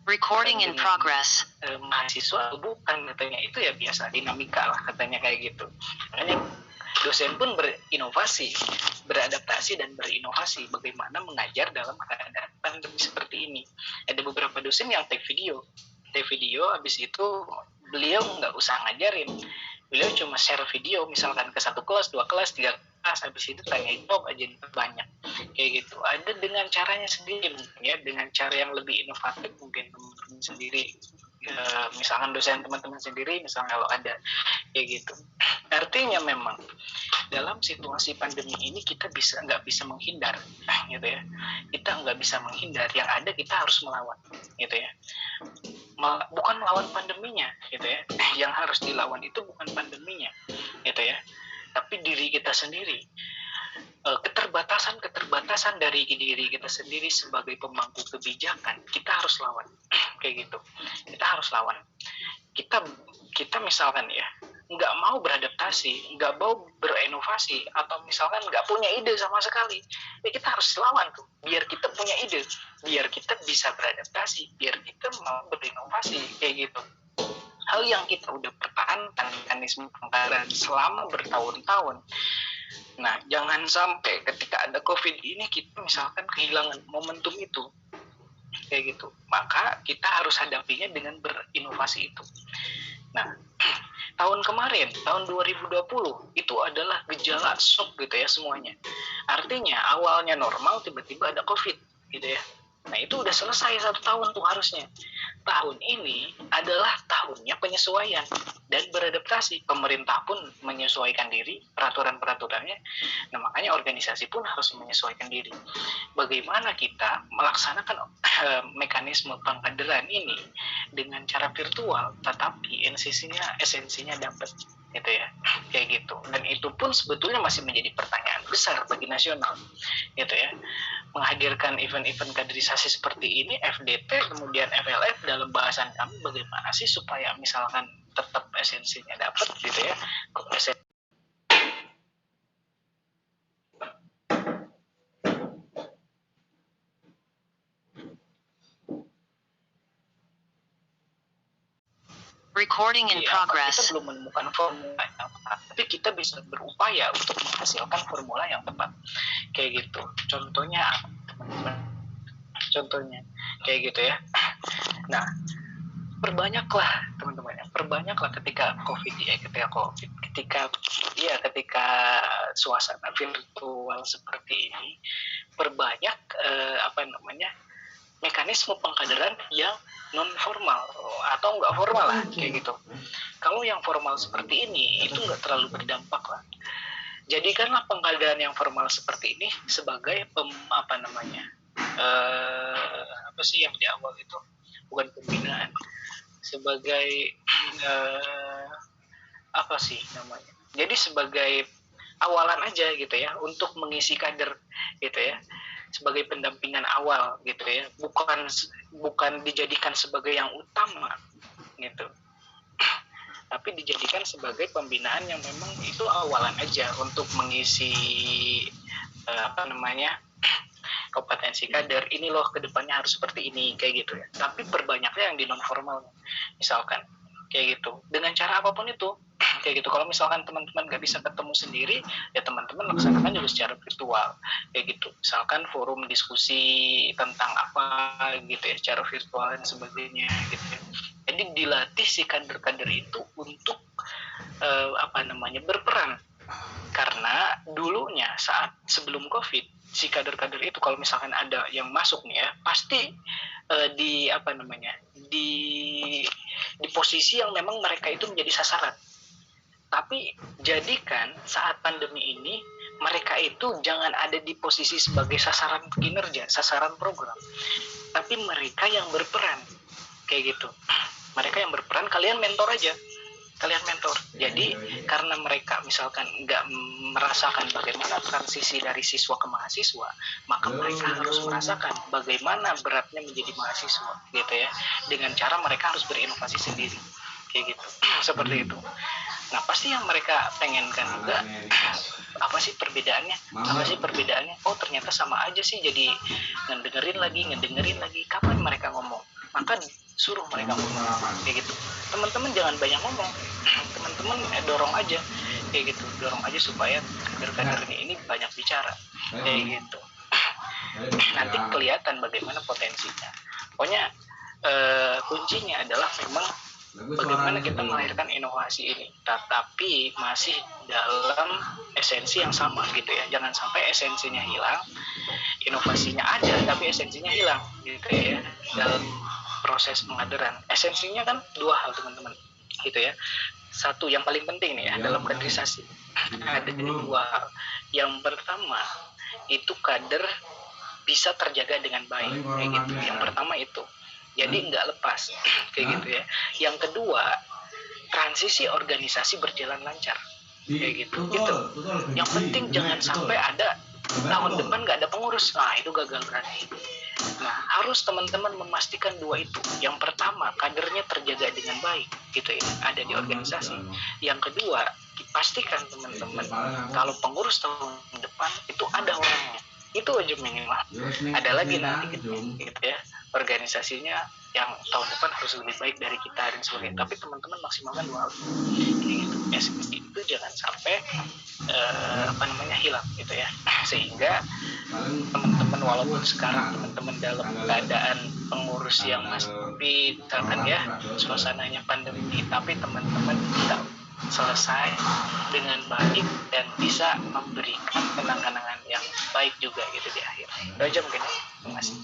Recording in progress. Mahasiswa bukan katanya, itu ya biasa dinamika lah katanya kayak gitu. Makanya dosen pun berinovasi, beradaptasi dan berinovasi bagaimana mengajar dalam keadaan pandemi seperti ini. Ada beberapa dosen yang take video, habis itu beliau nggak usah ngajarin, beliau cuma share video misalkan ke satu kelas, dua kelas, tiga kelas, habis itu tanya jawab aja banyak kayak gitu. Ada dengan caranya sendiri mungkin ya, dengan cara yang lebih inovatif mungkin teman-teman sendiri, misalkan dosen teman-teman sendiri misalnya kalau ada kayak gitu. Artinya memang dalam situasi pandemi ini kita nggak bisa menghindar gitu ya, kita nggak bisa menghindar, yang ada kita harus melawan gitu ya. Bukan melawan pandeminya gitu ya, yang harus dilawan itu bukan pandeminya gitu ya, tapi diri kita sendiri. Keterbatasan dari diri kita sendiri sebagai pemangku kebijakan kita harus lawan kayak gitu. Kita harus lawan. Kita misalkan ya nggak mau beradaptasi, nggak mau berinovasi, atau misalkan nggak punya ide sama sekali, ya kita harus lawan tuh biar kita punya ide, biar kita bisa beradaptasi, biar kita mau berinovasi kayak gitu. Hal yang kita udah pertahankan mekanisme penganggaran selama bertahun-tahun. Nah, jangan sampai ketika ada COVID ini kita misalkan kehilangan momentum itu kayak gitu. Maka kita harus hadapinya dengan berinovasi itu. Nah, tahun kemarin, tahun 2020 itu adalah gejala shock gitu ya semuanya. Artinya awalnya normal, tiba-tiba ada COVID gitu ya. Nah, itu udah selesai 1 tahun tuh harusnya. Tahun ini adalah tahunnya penyesuaian dan beradaptasi. Pemerintah pun menyesuaikan diri, peraturan-peraturannya. Nah, makanya organisasi pun harus menyesuaikan diri. Bagaimana kita melaksanakan mekanisme pengkaderan ini dengan cara virtual, tetapi esensinya dapat gitu ya, kayak gitu. Dan itu pun sebetulnya masih menjadi pertanyaan besar bagi nasional gitu ya. Menghadirkan event-event kaderisasi seperti ini, FDT kemudian FLF, dalam bahasan kami bagaimana sih supaya misalkan tetap esensinya dapat gitu ya. Recording in progress. Kita belum menemukan formula yang tepat, tapi kita bisa berupaya untuk menghasilkan formula yang tepat kayak gitu. Contohnya kayak gitu ya. Nah, perbanyaklah teman-teman, perbanyaklah ketika COVID, ketika suasana virtual seperti ini, perbanyak mekanisme pengkaderan yang non formal atau nggak formal lah kayak gitu. Kalau yang formal seperti ini itu nggak terlalu berdampak lah. Jadikanlah pengkaderan yang formal seperti ini sebagai yang di awal itu bukan pembinaan, sebagai jadi sebagai awalan aja gitu ya untuk mengisi kader gitu ya, sebagai pendampingan awal gitu ya, bukan dijadikan sebagai yang utama gitu. tapi dijadikan sebagai pembinaan yang memang itu awalan aja untuk mengisi kompetensi kader. Ini loh kedepannya harus seperti ini kayak gitu ya. Tapi perbanyaknya yang di non formal misalkan kayak gitu, dengan cara apapun itu kayak gitu. Kalau misalkan teman-teman nggak bisa ketemu sendiri, ya teman-teman laksanakan juga secara virtual kayak gitu. Misalkan forum diskusi tentang apa gitu ya, secara virtual dan sebagainya gitu ya. Jadi dilatih si kader-kader itu untuk berperan. Karena dulunya saat sebelum COVID, si kader-kader itu kalau misalkan ada yang masuk nih ya, pasti di posisi yang memang mereka itu menjadi sasaran. Tapi jadikan saat pandemi ini mereka itu jangan ada di posisi sebagai sasaran kinerja, sasaran program, tapi mereka yang berperan kayak gitu. Mereka yang berperan, kalian mentor aja. Kalian mentor. Jadi karena mereka misalkan nggak merasakan bagaimana transisi dari siswa ke mahasiswa, maka mereka harus merasakan bagaimana beratnya menjadi mahasiswa, gitu ya. Dengan cara mereka harus berinovasi sendiri, kayak gitu. Seperti itu. Nah pasti yang mereka pengenkan juga apa sih perbedaannya? Oh ternyata sama aja sih, jadi ngedengerin lagi. Kapan mereka ngomong? Maka suruh mereka ngomong kayak gitu. Teman-teman jangan banyak ngomong, teman-teman dorong aja kayak gitu, dorong aja supaya kader-kader ini banyak bicara kayak gitu. Nanti kelihatan bagaimana potensinya. Pokoknya kuncinya adalah memang bagaimana kita melahirkan inovasi ini, tetapi masih dalam esensi yang sama gitu ya. Jangan sampai esensinya hilang, inovasinya ada tapi esensinya hilang gitu ya. Dalam proses pengaderan, esensinya kan dua hal teman-teman gitu ya. Satu yang paling penting nih ya dalam kaderisasi, ada dua hal. Yang pertama itu kader bisa terjaga dengan baik kayak gitu. Yang pertama itu, jadi nggak lepas kayak gitu ya. Yang kedua, transisi organisasi berjalan lancar kayak gitu. Itu yang penting, jangan sampai ada tahun depan nggak ada pengurus, itu gagal berarti. Nah harus teman-teman memastikan dua itu. Yang pertama, kadernya terjaga dengan baik gitu ya, ada di organisasi. Yang kedua, dipastikan teman-teman kalau pengurus tahun depan itu ada orangnya. Itu aja minimal. Ada lagi nanti gitu ya, organisasinya yang tahun depan harus lebih baik dari kita dan sebagainya. Tapi teman-teman maksimalkan dua hal gitu. Esensi itu jangan sampai hilang gitu ya. Sehingga teman-teman walaupun sekarang teman-teman dalam keadaan pengurus yang masih misalkan ya suasananya pandemi, tapi teman-teman bisa selesai dengan baik dan bisa memberikan kenang-kenangan yang baik juga gitu di akhir. Itu aja mungkin. Terima kasih.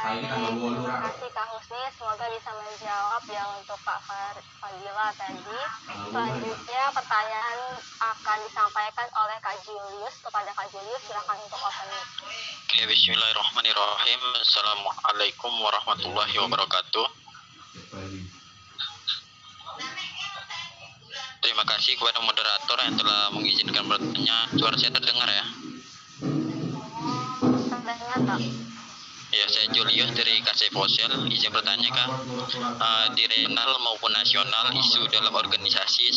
Terima kasih Kak Husni, semoga bisa menjawab yang untuk Kak Fadila tadi. Selanjutnya pertanyaan akan disampaikan oleh Kak Julius. Kepada Kak Julius, silakan untuk opening. Oke, bismillahirrahmanirrahim. Assalamualaikum warahmatullahi wabarakatuh. Terima kasih kepada moderator yang telah mengizinkan bertanya. Suara saya terdengar ya? Terdengar Kak. Ya, saya Julius dari KC Fossil. Izin bertanya Kak, di regional maupun nasional, isu dalam organisasi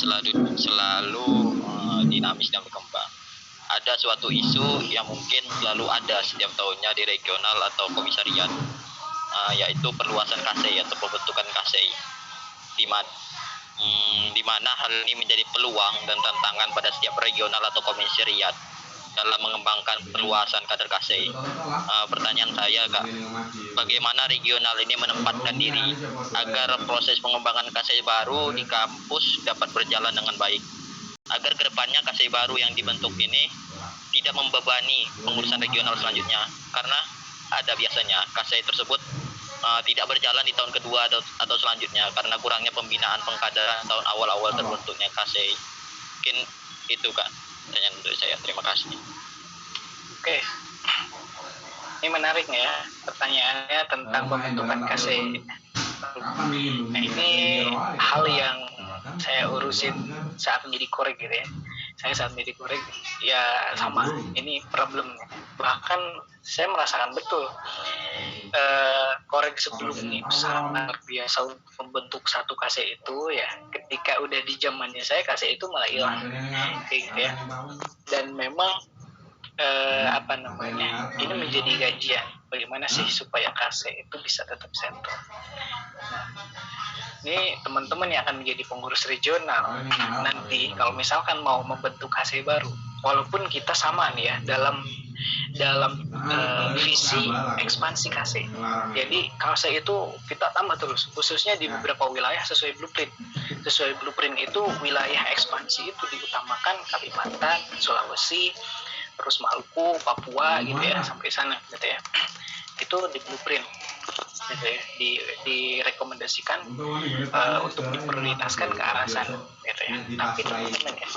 selalu dinamis dan berkembang. Ada suatu isu yang mungkin selalu ada setiap tahunnya di regional atau komisariat, yaitu perluasan KCI atau pembentukan KCI, di mana hal ini menjadi peluang dan tantangan pada setiap regional atau komisariat dalam mengembangkan perluasan kader KCI. Pertanyaan saya Kak, bagaimana regional ini menempatkan diri agar proses pengembangan KCI baru di kampus dapat berjalan dengan baik, agar kedepannya KCI baru yang dibentuk ini tidak membebani pengurusan regional selanjutnya, karena ada biasanya KCI tersebut tidak berjalan di tahun kedua atau selanjutnya karena kurangnya pembinaan pengkaderan tahun awal-awal terbentuknya KCI. Mungkin itu Kak pertanyaan untuk saya. Terima kasih. Oke, ini menarik ya pertanyaannya tentang pembentukan KCI. Nah ini hal yang saya urusin saat menjadi korek gitu ya. saya saat menjadi korek ya sama ini problemnya. Bahkan saya merasakan betul korek sebelumnya sangat biasa untuk membentuk satu kase itu ya, ketika udah di zamannya saya kase itu malah hilang kayak gitu ya. Dan memang ini menjadi kajian bagaimana sih supaya kase itu bisa tetap sentral. Nah, ini teman-teman yang akan menjadi pengurus regional nanti kalau misalkan mau membentuk kase baru, walaupun kita sama nih ya dalam visi ekspansi kase. Jadi kase itu kita tambah terus, khususnya di beberapa wilayah sesuai blueprint. Sesuai blueprint itu wilayah ekspansi itu diutamakan Kalimantan, Sulawesi, terus Maluku, Papua gitu ya, sampai sana gitu ya. Itu di blueprint gitu ya, direkomendasikan untuk diprioritaskan ke arah sana gitu ya. Tapi teman-teman ya,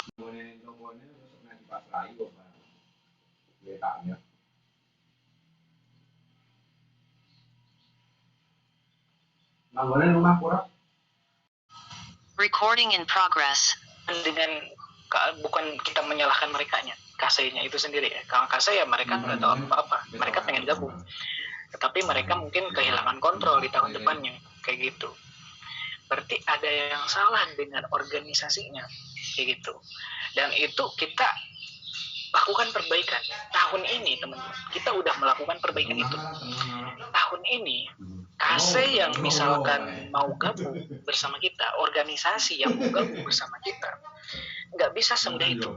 Recording in progress. dengan bukan kita menyalahkan merekanya, kasenya itu sendiri ya. Kalau kase ya mereka nggak tahu apa-apa, mereka pengen gabung, tetapi mereka mungkin kehilangan kontrol di tahun depannya kayak gitu. Berarti ada yang salah dengan organisasinya kayak gitu. Dan itu kita lakukan perbaikan tahun ini, teman-teman. Kita udah melakukan perbaikan itu tahun ini. Kase yang misalkan mau gabung bersama kita, organisasi yang mau gabung bersama kita, nggak bisa semudah itu.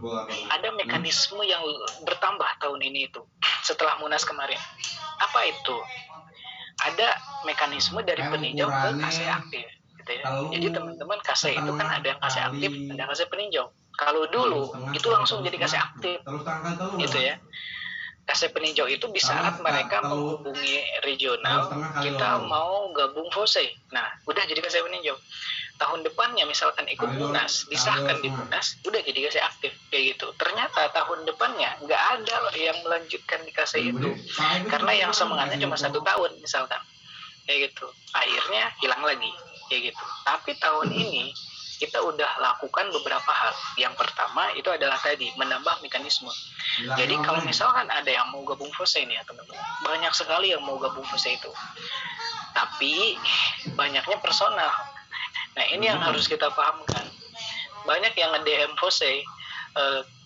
Ada mekanisme yang bertambah tahun ini itu setelah Munas kemarin. Apa itu? Ada mekanisme dari peninjau ke kase aktif gitu ya. Jadi teman-teman, kase itu kan ada yang kase aktif, ada kase peninjau. Kalau dulu itu langsung jadi kase aktif gitu ya. Kase peninjau itu di saat mereka menghubungi regional, kita mau gabung FOSE. Nah, udah jadi kase peninjau. Tahun depannya misalkan ikut Munas, disahkan di Munas, udah jadi kase aktif kayak gitu. Ternyata tahun depannya nggak ada yang melanjutkan di kase itu, karena yang semangatnya cuma 1 tahun misalkan kayak gitu. Akhirnya hilang lagi kayak gitu. Tapi tahun ini kita udah lakukan beberapa hal. Yang pertama itu adalah tadi menambah mekanisme. Jadi kalau misalkan ada yang mau gabung FOSE ini ya teman-teman, banyak sekali yang mau gabung FOSE itu, tapi banyaknya personal. Nah ini yang harus kita pahamkan. Banyak yang nge-DM FOSE,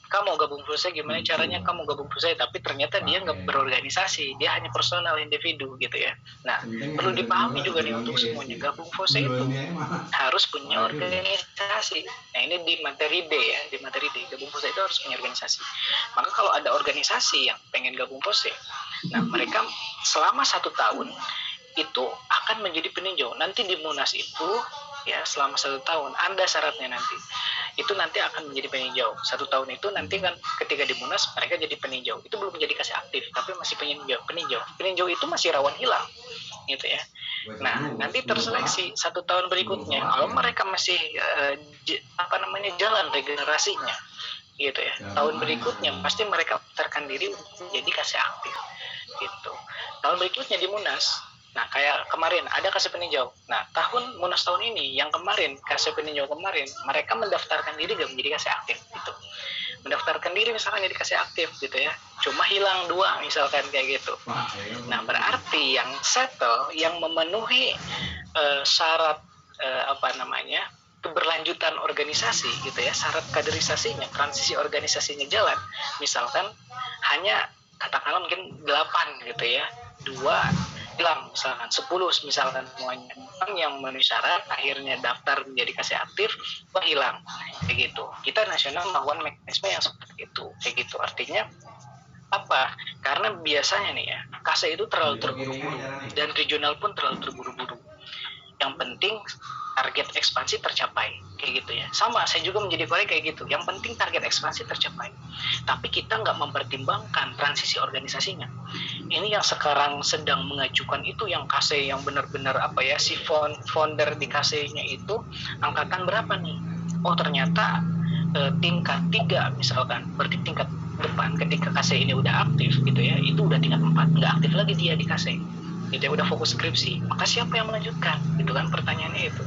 kamu gabung FOSE gimana caranya kamu gabung FOSE, tapi ternyata dia nggak berorganisasi, dia hanya personal individu gitu ya. Nah perlu dipahami juga nih untuk semuanya, gabung FOSE itu harus punya organisasi. Nah ini di materi D ya, di materi D, gabung FOSE itu harus punya organisasi. Maka kalau ada organisasi yang pengen gabung FOSE, nah mereka selama 1 tahun itu akan menjadi peninjau. Nanti di Munas itu ya selama 1 tahun, ada syaratnya nanti. Itu nanti akan menjadi peninjau. 1 tahun itu nanti kan ketika di Munas mereka jadi peninjau. Itu belum menjadi kase aktif, tapi masih peninjau. Peninjau itu masih rawan hilang, gitu ya. Nah, nanti terseleksi 1 tahun berikutnya. Kalau mereka masih jalan regenerasinya, gitu ya. Tahun berikutnya pasti mereka putarkan diri untuk menjadi kase aktif, gitu. Tahun berikutnya di Munas. Nah, kayak kemarin ada kase peninjau. Nah, Munas tahun ini, yang kemarin, kase peninjau kemarin, mereka mendaftarkan diri gak menjadi kase aktif, gitu. Mendaftarkan diri misalkan jadi kase aktif, gitu ya. Cuma hilang 2, misalkan kayak gitu. Nah, berarti yang settle, yang memenuhi syarat keberlanjutan organisasi, gitu ya, syarat kaderisasinya, transisi organisasinya jalan. Misalkan hanya, katakanlah mungkin 8, gitu ya. 2 hilang, misalkan 10 misalkan semuanya yang memenuhi syarat akhirnya daftar menjadi kase aktif, hilang kayak gitu. Kita nasional melakukan mekanisme yang seperti itu kayak gitu. Artinya apa? Karena biasanya nih ya, kase itu terlalu terburu-buru dan regional pun terlalu terburu-buru. Yang penting target ekspansi tercapai kayak gitu ya. Sama, saya juga menjadi korek kayak gitu. Yang penting target ekspansi tercapai. Tapi kita nggak mempertimbangkan transisi organisasinya. Ini yang sekarang sedang mengajukan itu yang kase yang benar-benar si founder di kasenya itu angkatan berapa nih? Oh ternyata tingkat 3 misalkan. Berarti tingkat depan ketika kase ini udah aktif gitu ya, itu udah tingkat 4, nggak aktif lagi dia di kase. Dia udah fokus skripsi, maka siapa yang melanjutkan? Itu kan pertanyaannya itu.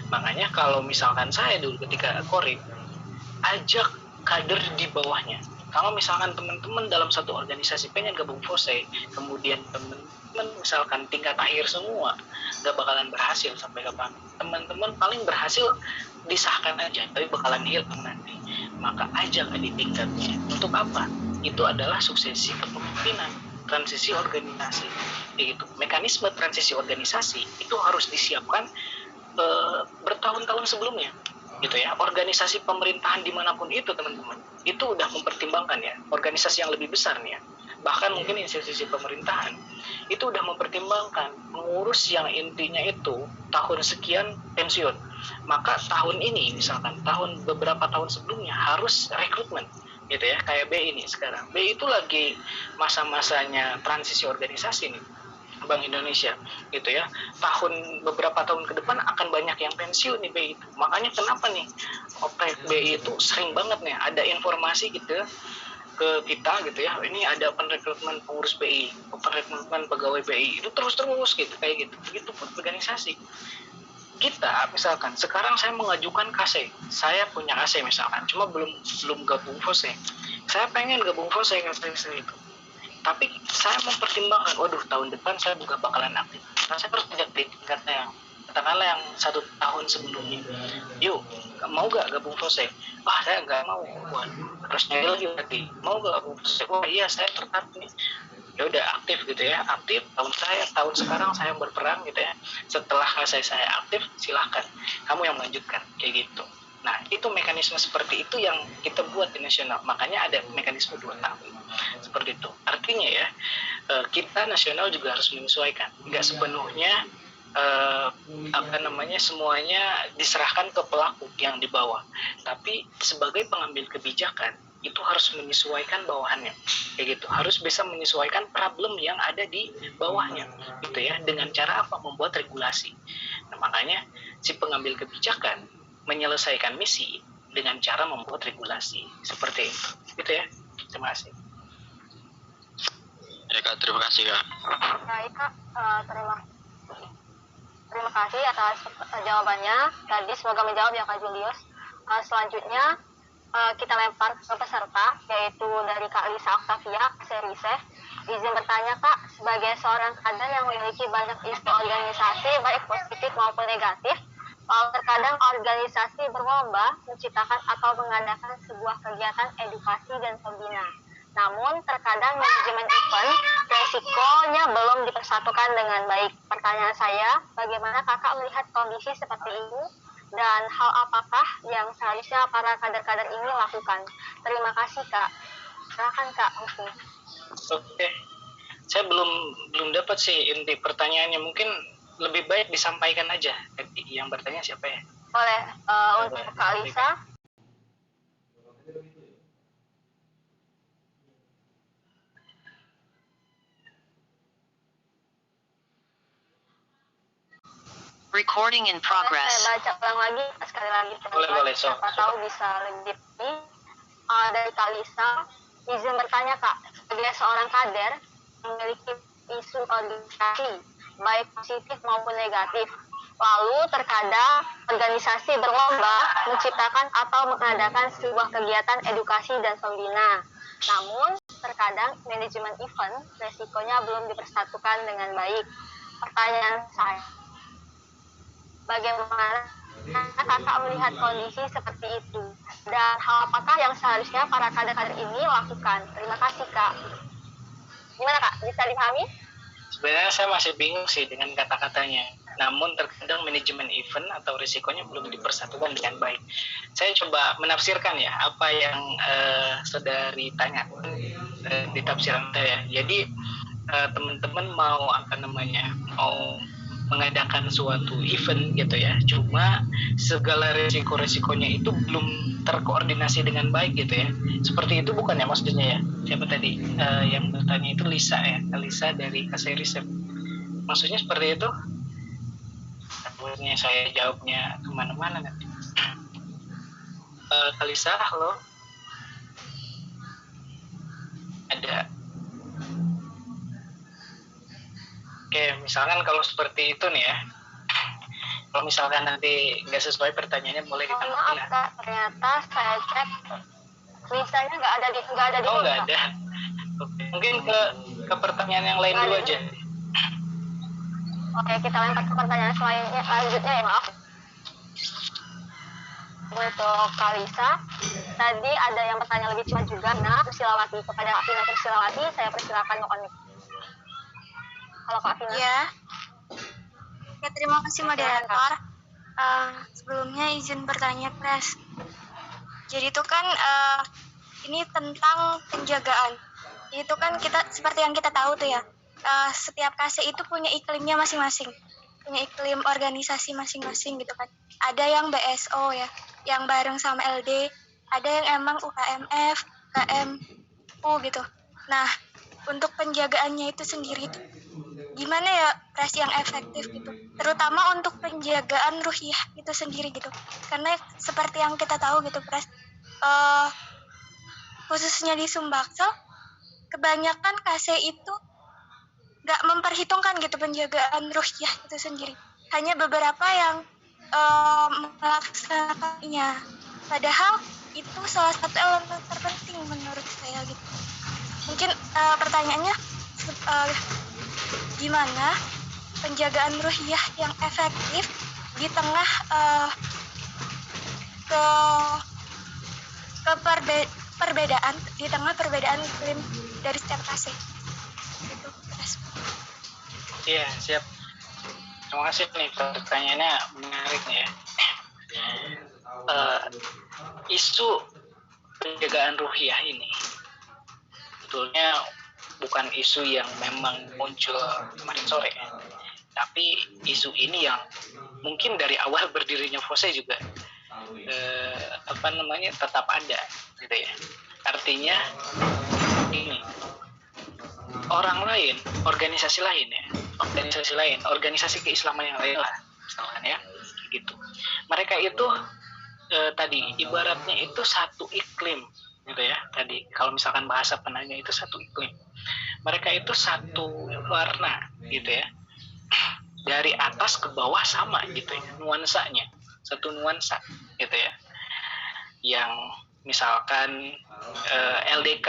Makanya kalau misalkan saya dulu ketika korek, ajak kader di bawahnya. Kalau misalkan teman-teman dalam satu organisasi pengen gabung FOSE, kemudian teman-teman misalkan tingkat akhir semua, gak bakalan berhasil sampai kapan. Teman-teman paling berhasil disahkan aja, tapi bakalan hilang nanti. Maka ajak di tingkatnya. Untuk apa? Itu adalah suksesi kepemimpinan, transisi organisasi. Gitu. Mekanisme transisi organisasi itu harus disiapkan bertahun-tahun sebelumnya. Gitu ya, organisasi pemerintahan dimanapun itu teman-teman, itu udah mempertimbangkan ya, organisasi yang lebih besar nih ya, bahkan mungkin institusi pemerintahan itu udah mempertimbangkan mengurus yang intinya itu tahun sekian pensiun, maka tahun ini misalkan beberapa tahun sebelumnya harus rekrutmen gitu ya, kayak BI ini sekarang. BI itu lagi masa-masanya transisi organisasi nih, Bank Indonesia gitu ya, beberapa tahun ke depan akan banyak yang pensiun nih BI itu. Makanya kenapa nih oprek BI itu sering banget nih ada informasi gitu ke kita gitu ya, ini ada perekrutmen pengurus BI, perekrutmen pegawai BI, itu terus gitu kayak gitu. Begitupun organisasi kita, misalkan sekarang saya mengajukan KC, saya punya KC misalkan, cuma belum gabung FOSE, saya pengen gabung FOSE KC itu, tapi saya mempertimbangkan, waduh tahun depan saya juga bakalan aktif. Nah, saya harus ajak di tingkatnya yang katakanlah yang 1 tahun sebelumnya, yuk mau gak gabung FOSE? Wah saya nggak mau. Terus nyari lagi berarti, mau gak gabung FOSE? Wah iya saya tertarik nih. Ya udah aktif gitu ya, aktif tahun sekarang saya berperan gitu ya. Setelah saya aktif, silahkan kamu yang melanjutkan kayak gitu. Nah, itu mekanisme seperti itu yang kita buat di nasional. Makanya ada mekanisme 2 tahun. Seperti itu. Artinya ya, kita nasional juga harus menyesuaikan. Nggak sepenuhnya semuanya diserahkan ke pelaku yang di bawah. Tapi sebagai pengambil kebijakan, itu harus menyesuaikan bawahannya. Kayak gitu. Harus bisa menyesuaikan problem yang ada di bawahnya. Gitu ya. Dengan cara apa? Membuat regulasi. Nah, makanya si pengambil kebijakan menyelesaikan misi dengan cara membuat regulasi seperti itu, gitu ya. Terima kasih. Ya Kak, terima kasih Kak. Baik Kak, terima kasih atas jawabannya tadi, semoga menjawab ya Kak Julius. Selanjutnya kita lempar ke peserta, yaitu dari Kak Lisa Octavia Serise. Izin bertanya Kak, sebagai seorang kader yang memiliki banyak isu organisasi baik positif maupun negatif, terkadang organisasi berlomba menciptakan atau mengadakan sebuah kegiatan edukasi dan pembina. Namun terkadang manajemen event resikonya belum dipersatukan dengan baik. Pertanyaan saya, bagaimana kakak melihat kondisi seperti ini dan hal apakah yang seharusnya para kader-kader ini lakukan? Terima kasih Kak. Silakan Kak. Oke. Saya belum dapat sih inti pertanyaannya, mungkin lebih baik disampaikan aja. Yang bertanya siapa ya? Boleh, untuk Kak Lisa. Recording in progress. Saya baca ulang lagi, sekali lagi. Boleh. Siapa tahu bisa lebih. Dari Kak Lisa, izin bertanya Kak, sebagai seorang kader memiliki isu organisasi, baik positif maupun negatif. Lalu terkadang organisasi berlomba menciptakan atau mengadakan sebuah kegiatan edukasi dan pembina. Namun terkadang manajemen event resikonya belum dipersatukan dengan baik. Pertanyaan saya, bagaimana kakak melihat kondisi seperti itu? Dan hal apakah yang seharusnya para kader-kader ini lakukan? Terima kasih Kak. Gimana Kak? Bisa dipahami? Sebenarnya saya masih bingung sih dengan kata-katanya. Namun terkadang manajemen event atau risikonya belum dipersatukan dengan baik. Saya coba menafsirkan ya apa yang saudari tanya di tafsiran saya. Jadi teman-teman mau mengadakan suatu event gitu ya, cuma segala resiko-resikonya itu belum terkoordinasi dengan baik gitu ya. Seperti itu bukan ya maksudnya ya? Siapa tadi yang bertanya itu? Lisa ya, Lisa dari Kaseris. Maksudnya seperti itu? Takutnya saya jawabnya kemana-mana nanti. Kalisa, halo? Ada? Oke, misalkan kalau seperti itu nih ya, kalau misalkan nanti nggak sesuai pertanyaannya boleh Maaf ditanggapi. Kak, ternyata saya cek misalnya nggak ada di Oh, sini, nggak Kak. ada. Oke. Mungkin ke pertanyaan yang lain Nggak dulu ada. aja. Oke, kita lempar ke pertanyaan selanjutnya ya, maaf. Untuk Kalisa, tadi ada yang bertanya lebih cepat juga. Nah, Kursilawati, kepada Afina Kursilawati, saya persilakan mengonek. Halo Kak Afina. Ya, ya terima kasih moderator. Sebelumnya izin bertanya, Pres. Jadi itu kan ini tentang penjagaan. Itu kan kita seperti yang kita tahu tuh ya. Setiap KC itu punya iklimnya masing-masing, punya iklim organisasi masing-masing gitu kan. Ada yang BSO ya, yang bareng sama LD. Ada yang emang UKMF, KMU gitu. Nah, untuk penjagaannya itu sendiri tuh gimana ya, Pres, yang efektif gitu, terutama untuk penjagaan ruhiyah itu sendiri gitu, karena seperti yang kita tahu gitu, Pres, khususnya di Sumbaksel kebanyakan KC itu nggak memperhitungkan gitu penjagaan ruhiyah itu sendiri, hanya beberapa yang melaksanakannya, padahal itu salah satu elemen terpenting menurut saya gitu. Mungkin pertanyaannya gimana penjagaan ruhiyah yang efektif di tengah perbedaan, di tengah perbedaan iklim dari setiap KC itu, Pres. Iya, siap. Terima kasih nih, pertanyaannya menarik nih ya. Isu penjagaan ruhiyah ini sebetulnya bukan isu yang memang muncul kemarin sore, tapi isu ini yang mungkin dari awal berdirinya FOSE juga tetap ada gitu ya. Artinya ini orang lain, organisasi keislaman yang lain lah misalkan ya, gitu. Mereka itu tadi ibaratnya itu satu iklim gitu ya. Tadi kalau misalkan bahasa penanya itu satu iklim, mereka itu satu warna gitu ya, dari atas ke bawah sama gitu ya, nuansanya satu nuansa gitu ya. Yang misalkan LDK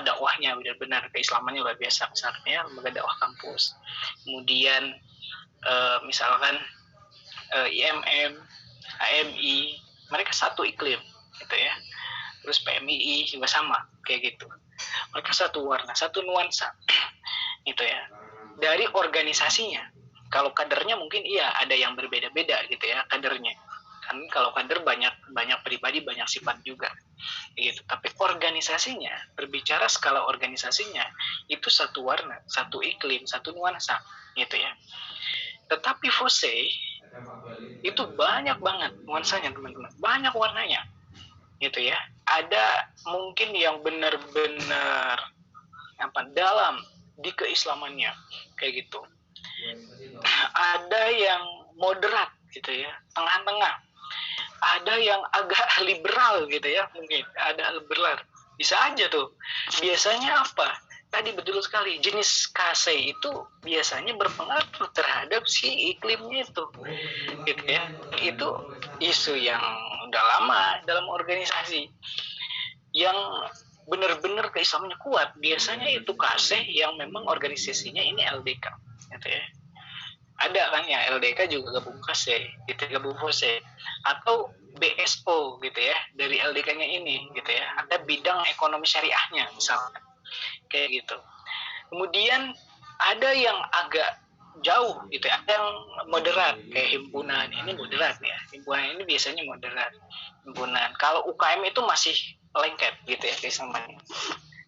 dakwahnya benar-benar keislamannya luar biasa, misalnya lembaga dakwah kampus. Kemudian misalkan IMM, HMI, mereka satu iklim gitu ya. Terus PMII juga sama kayak gitu. Mereka satu warna, satu nuansa gitu ya. Dari organisasinya, kalau kadernya mungkin iya ada yang berbeda-beda gitu ya kadernya. Kan kalau kader banyak pribadi, banyak sifat juga gitu. Tapi organisasinya, berbicara skala organisasinya itu satu warna, satu iklim, satu nuansa gitu ya. Tetapi FOSE itu banyak banget nuansanya, teman-teman, banyak warnanya gitu ya. Ada mungkin yang benar-benar dalam di keislamannya kayak gitu. Ada yang moderat gitu ya, tengah-tengah. Ada yang agak liberal gitu ya, mungkin ada liberal, bisa aja tuh. Biasanya apa? Tadi betul sekali, jenis KC itu biasanya berpengaruh terhadap si iklimnya itu gitu ya. Itu isu yang udah lama dalam organisasi. Yang benar-benar keislamannya kuat biasanya itu KC yang memang organisasinya ini LDK gitu ya. Ada kan ya LDK juga gabung KC gitu, gabung FOSE, atau BSO gitu ya, dari LDK-nya ini gitu ya, ada bidang ekonomi syariahnya misalnya kayak gitu. Kemudian ada yang agak jauh gitu ya, ada yang moderat kayak himpunan ini moderat ya, himpunan ini biasanya moderat himpunan. Kalau UKM itu masih lengket gitu ya keislamannya.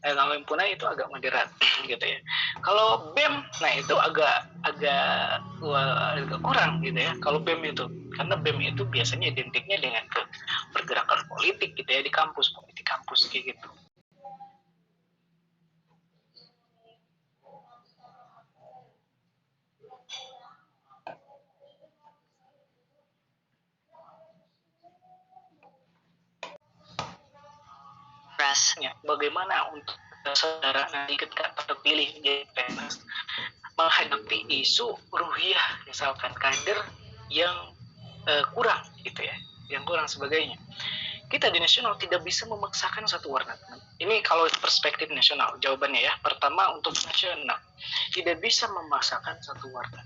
Kalau himpunan itu agak moderat gitu ya. Kalau BEM, nah itu agak kurang gitu ya. Kalau BEM itu, karena BEM itu biasanya identiknya dengan pergerakan politik gitu ya, di kampus, politik kampus kayak gitu. Ya, bagaimana untuk saudara nanti ketika terpilih menjadi PNS menghadapi isu ruhiyah misalkan kader yang kurang gitu ya, yang kurang sebagainya. kita di nasional tidak bisa memaksakan satu warna. Ini kalau perspektif nasional jawabannya ya. Pertama, untuk nasional tidak bisa memaksakan satu warna,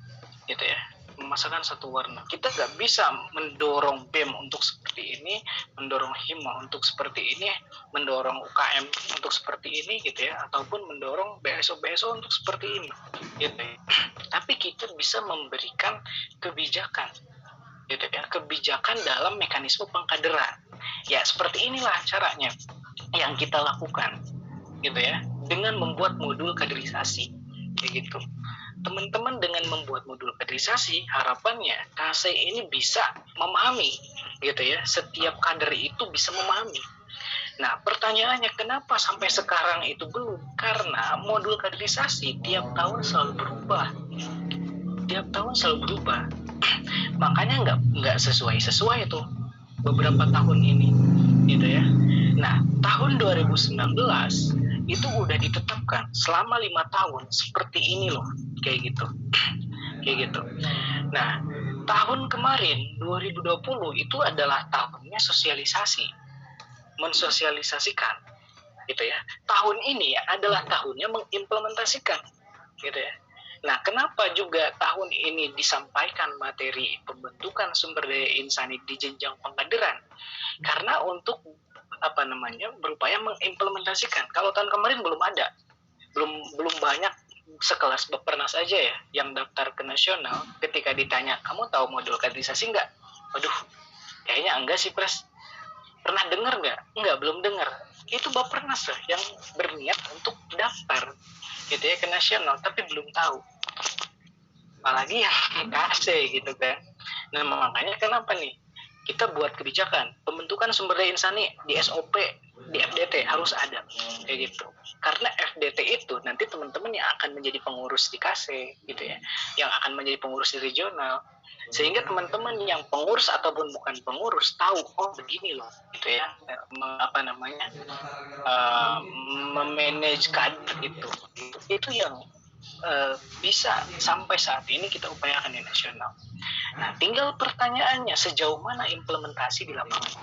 gitu ya. Memaksakan satu warna. Kita nggak bisa mendorong BEM untuk seperti ini, mendorong Hima untuk seperti ini, mendorong UKM untuk seperti ini, gitu ya, ataupun mendorong BSO untuk seperti ini, gitu ya. Tapi kita bisa memberikan kebijakan, gitu ya, kebijakan dalam mekanisme pengkaderan. Ya, seperti inilah caranya yang kita lakukan, gitu ya, dengan membuat modul kaderisasi, kayak gitu. Teman-teman dengan membuat modul kaderisasi, harapannya KC ini bisa memahami, gitu ya, setiap kader itu bisa memahami. Nah, pertanyaannya kenapa sampai sekarang itu belum? Karena modul kaderisasi tiap tahun selalu berubah. Makanya nggak sesuai tuh beberapa tahun ini, gitu ya. Nah, tahun 2019 itu udah ditetapkan selama 5 tahun seperti ini loh, kayak gitu. Nah, tahun kemarin 2020 itu adalah tahunnya sosialisasi, mensosialisasikan, gitu ya. Tahun ini adalah tahunnya mengimplementasikan, gitu ya. Nah, kenapa juga tahun ini disampaikan materi pembentukan sumber daya insani di jenjang pengkaderan? Karena untuk berupaya mengimplementasikan. Kalau tahun kemarin belum ada, belum banyak, sekelas Bapernas aja ya yang daftar ke nasional. Ketika ditanya, kamu tahu modul kaderisasi nggak? Waduh, kayaknya enggak sih, Pres. Pernah dengar nggak? Enggak, belum dengar. Itu Bapernas loh yang berniat untuk daftar, gitu ya, ke nasional, tapi belum tahu. Apalagi yang KC, gitu kan. Nah, makanya kenapa nih kita buat kebijakan pembentukan sumber daya insani di SOP, di FDT harus ada, kayak gitu. Karena FDT itu nanti teman-teman yang akan menjadi pengurus di KC, gitu ya, yang akan menjadi pengurus di regional, sehingga teman-teman yang pengurus ataupun bukan pengurus tahu, oh begini loh, gitu ya, memanage kader itu yang bisa sampai saat ini kita upayakan di nasional. Nah, tinggal pertanyaannya sejauh mana implementasi di lapangan,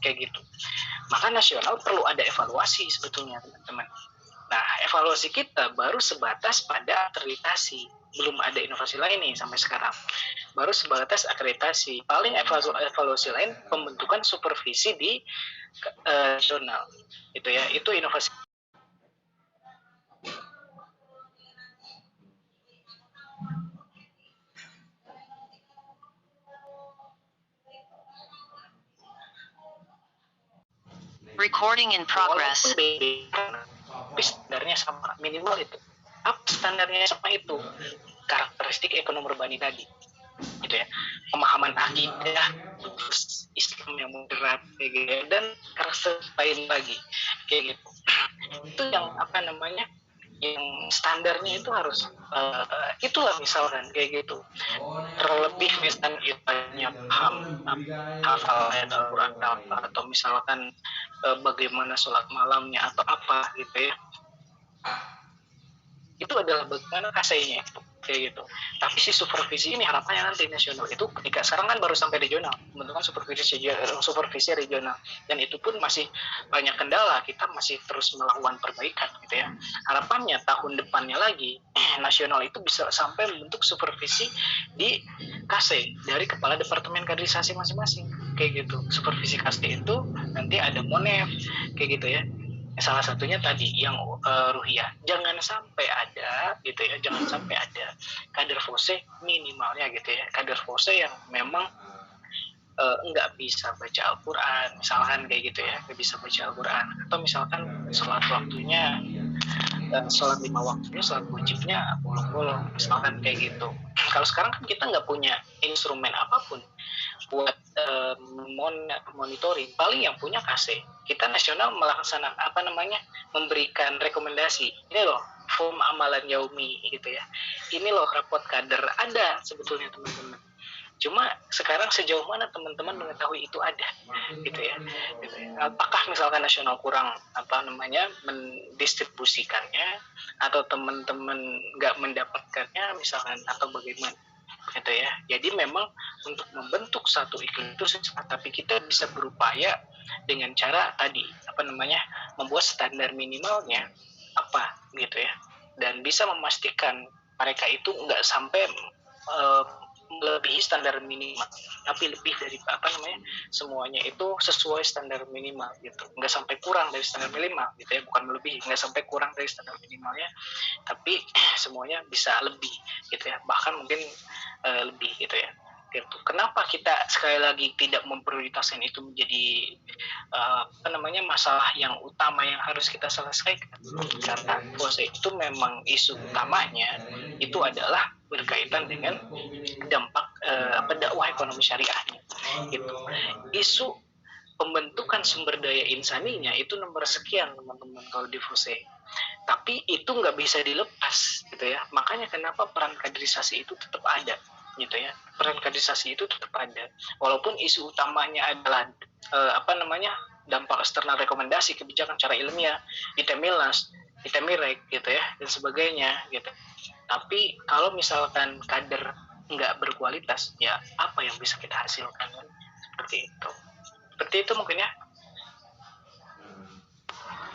kayak gitu. Maka nasional perlu ada evaluasi sebetulnya, teman-teman. Nah, evaluasi kita baru sebatas pada akreditasi, belum ada inovasi lain nih sampai sekarang. Baru sebatas akreditasi. Paling evaluasi lain pembentukan supervisi di nasional, gitu ya. Itu inovasi. Recording in progress. Tapi standarnya sama, minimal itu. Apa standarnya sama itu? Karakteristik ekonomi urbani tadi, gitu ya. Pemahaman akidah Islam yang moderat, kayak gitu, dan karakteristik lain lagi, kayak gitu. Itu yang yang standarnya itu harus itulah misalkan kayak gitu. Terlebih misalkan itanya paham hafal ayat Al-Quran atau misalkan bagaimana sholat malamnya atau apa, gitu ya. Itu adalah bagaimana kasainya itu, kayak gitu. Tapi si supervisi ini harapannya nanti nasional itu, ketika sekarang kan baru sampai regional, membentukkan supervisi regional, dan itu pun masih banyak kendala, kita masih terus melakukan perbaikan, gitu ya. Harapannya tahun depannya lagi nasional itu bisa sampai membentuk supervisi di KC dari kepala departemen kaderisasi masing-masing, kayak gitu. Supervisi KC itu nanti ada Monef, kayak gitu ya. Salah satunya tadi yang Ruhiyah, jangan sampai ada, gitu ya, jangan sampai ada kader FOSE minimalnya, gitu ya, kader FOSE yang memang nggak bisa baca Al-Quran, misalkan kayak gitu ya, nggak bisa baca Al-Quran, atau misalkan sholat waktunya, sholat 5 waktunya, sholat wajibnya bolong-bolong, misalkan kayak gitu. Kalau sekarang kan kita nggak punya instrumen apapun buat monitoring, paling yang punya KC. Kita nasional melaksanakan memberikan rekomendasi. Ini loh form amalan yaumi, gitu ya. Ini loh rapot kader, ada sebetulnya teman-teman. Cuma sekarang sejauh mana teman-teman mengetahui itu ada, gitu ya. Apakah misalkan nasional kurang mendistribusikannya, atau teman-teman nggak mendapatkannya misalkan, atau bagaimana, gitu ya. Jadi memang untuk membentuk satu iklim itu susah, tapi kita bisa berupaya dengan cara tadi membuat standar minimalnya apa gitu ya, dan bisa memastikan mereka itu nggak sampai melebihi standar minimal, tapi lebih dari semuanya itu sesuai standar minimal gitu, nggak sampai kurang dari standar minimal gitu ya, bukan melebihi, nggak sampai kurang dari standar minimalnya, tapi semuanya bisa lebih gitu ya, bahkan mungkin lebih gitu ya gitu. Kenapa kita sekali lagi tidak memprioritaskan itu menjadi masalah yang utama yang harus kita selesaikan? Karena puasa itu memang isu utamanya itu adalah berkaitan dengan dampak dakwah ekonomi syariahnya gitu. Isu pembentukan sumber daya insaninya itu nomor sekian teman-teman kalau di FOSE, tapi itu nggak bisa dilepas gitu ya. Makanya kenapa peran kaderisasi itu tetap ada gitu ya, peran kaderisasi itu tetap ada walaupun isu utamanya adalah dampak eksternal rekomendasi kebijakan secara ilmiah, ITEMILAS, ITEMIREK gitu ya dan sebagainya gitu. Tapi kalau misalkan kader nggak berkualitas, ya apa yang bisa kita hasilkan? Seperti itu mungkin ya.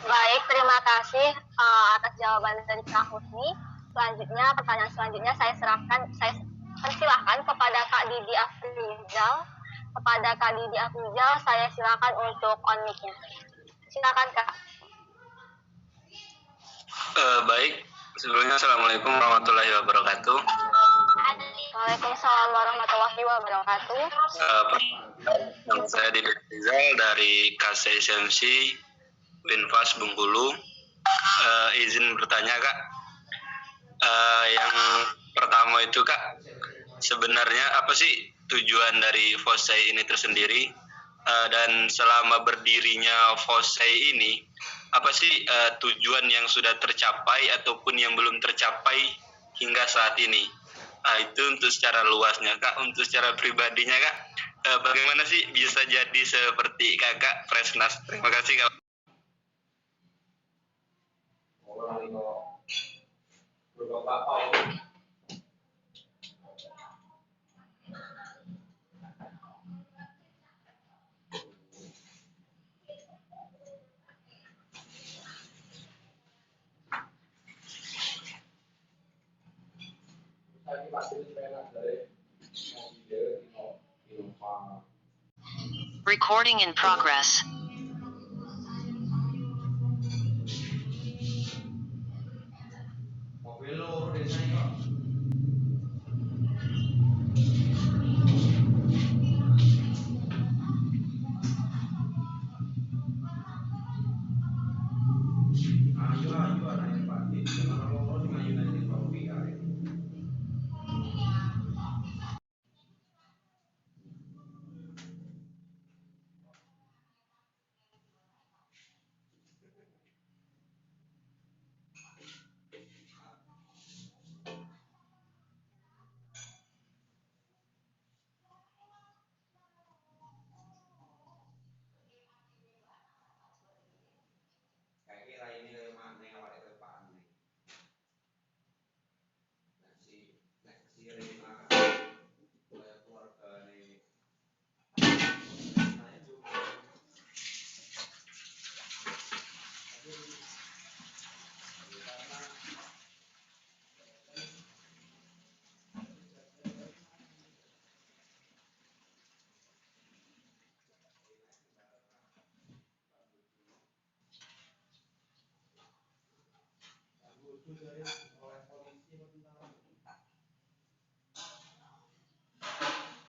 Baik, terima kasih atas jawaban dari Kak Husni. Pertanyaan selanjutnya saya persilahkan kepada Kak Didi Afrizal. Kepada Kak Didi Afrizal, saya silakan untuk on mic-nya. Silakan Kak. Baik, sebelumnya Assalamualaikum warahmatullahi wabarakatuh. Waalaikumsalam warahmatullahi wabarakatuh. Saya Didi Afrizal dari KSMC Binfas Bengkulu. Izin bertanya Kak, yang pertama itu Kak, sebenarnya apa sih tujuan dari FOSAI ini tersendiri, dan selama berdirinya FOSAI ini apa sih tujuan yang sudah tercapai ataupun yang belum tercapai hingga saat ini? Itu untuk secara luasnya Kak. Untuk secara pribadinya Kak, bagaimana sih bisa jadi seperti Kakak Presnas? Terima kasih Kak. Recording in progress.